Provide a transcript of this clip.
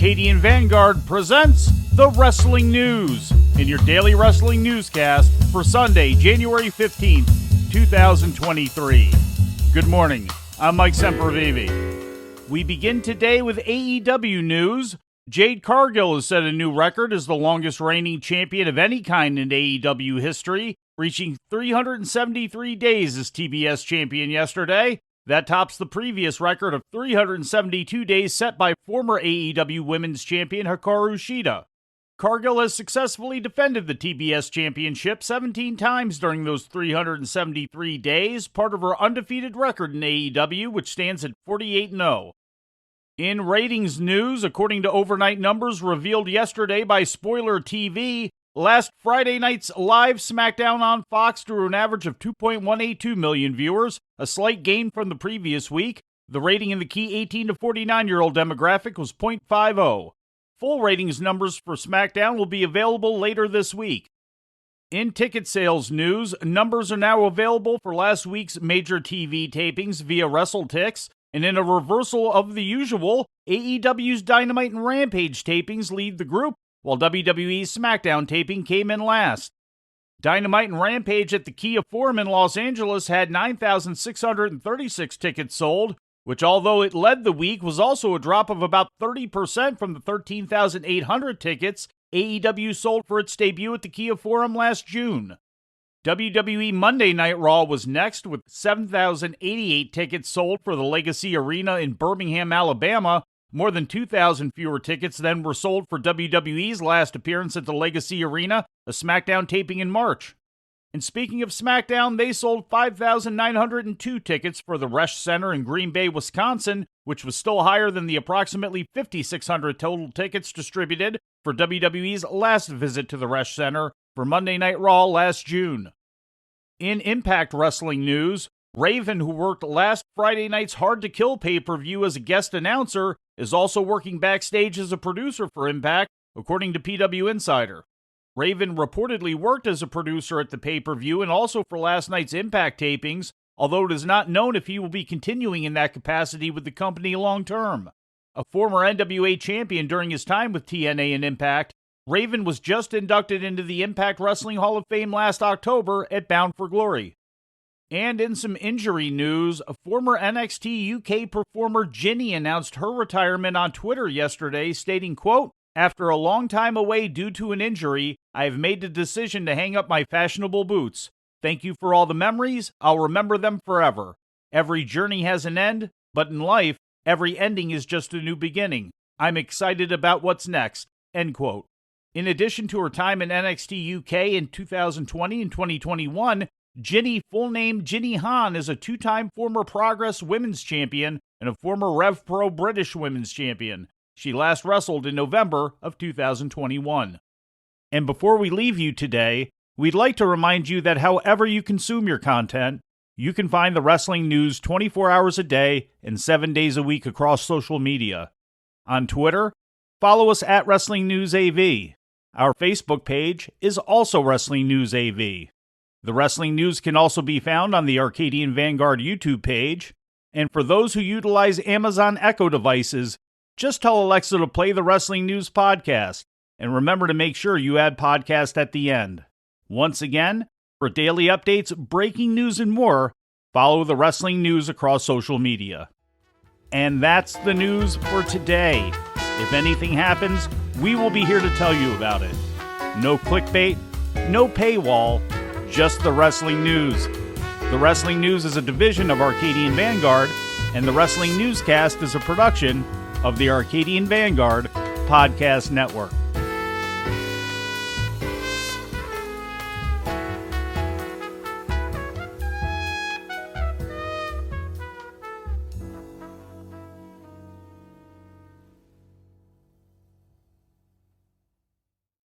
Arcadian Vanguard presents the Wrestling News in your daily wrestling newscast for Sunday, January 15th, 2023. Good morning. I'm Mike Sempervive. We begin today with AEW news. Jade Cargill has set a new record as the longest reigning champion of any kind in AEW history, reaching 373 days as TBS champion yesterday. That tops the previous record of 372 days set by former AEW Women's Champion Hikaru Shida. Cargill has successfully defended the TBS Championship 17 times during those 373 days, part of her undefeated record in AEW, which stands at 48-0. In ratings news, according to overnight numbers revealed yesterday by Spoiler TV, last Friday night's live SmackDown on Fox drew an average of 2.182 million viewers, a slight gain from the previous week. The rating in the key 18 to 49-year-old demographic was 0.50. Full ratings numbers for SmackDown will be available later this week. In ticket sales news, numbers are now available for last week's major TV tapings via WrestleTix, and in a reversal of the usual, AEW's Dynamite and Rampage tapings lead the group, while WWE's SmackDown taping came in last. Dynamite and Rampage at the Kia Forum in Los Angeles had 9,636 tickets sold, which, although it led the week, was also a drop of about 30% from the 13,800 tickets AEW sold for its debut at the Kia Forum last June. WWE Monday Night Raw was next, with 7,088 tickets sold for the Legacy Arena in Birmingham, Alabama. More than 2,000 fewer tickets than were sold for WWE's last appearance at the Legacy Arena, a SmackDown taping in March. And speaking of SmackDown, they sold 5,902 tickets for the Resch Center in Green Bay, Wisconsin, which was still higher than the approximately 5,600 total tickets distributed for WWE's last visit to the Resch Center for Monday Night Raw last June. In Impact Wrestling news, Raven, who worked last Friday night's Hard to Kill pay-per-view as a guest announcer, is also working backstage as a producer for Impact, according to PW Insider. Raven reportedly worked as a producer at the pay-per-view and also for last night's Impact tapings, although it is not known if he will be continuing in that capacity with the company long-term. A former NWA champion during his time with TNA and Impact, Raven was just inducted into the Impact Wrestling Hall of Fame last October at Bound for Glory. And in some injury news, a former NXT UK performer Ginny announced her retirement on Twitter yesterday, stating, quote, "After a long time away due to an injury, I have made the decision to hang up my fashionable boots. Thank you for all the memories. I'll remember them forever. Every journey has an end, but in life, every ending is just a new beginning. I'm excited about what's next." End quote. In addition to her time in NXT UK in 2020 and 2021, Ginny, full name Ginny Han, is a two-time former Progress Women's Champion and a former Rev Pro British Women's Champion. She last wrestled in November of 2021. And before we leave you today, we'd like to remind you that however you consume your content, you can find the wrestling news 24 hours a day and 7 days a week across social media. On Twitter, follow us at Wrestling News AV. Our Facebook page is also Wrestling News AV. The Wrestling News can also be found on the Arcadian Vanguard YouTube page. And for those who utilize Amazon Echo devices, just tell Alexa to play the Wrestling News podcast. And remember to make sure you add podcast at the end. Once again, for daily updates, breaking news, and more, follow the Wrestling News across social media. And that's the news for today. If anything happens, we will be here to tell you about it. No clickbait, no paywall, just the Wrestling News. The Wrestling News is a division of Arcadian Vanguard, and the Wrestling Newscast is a production of the Arcadian Vanguard Podcast Network.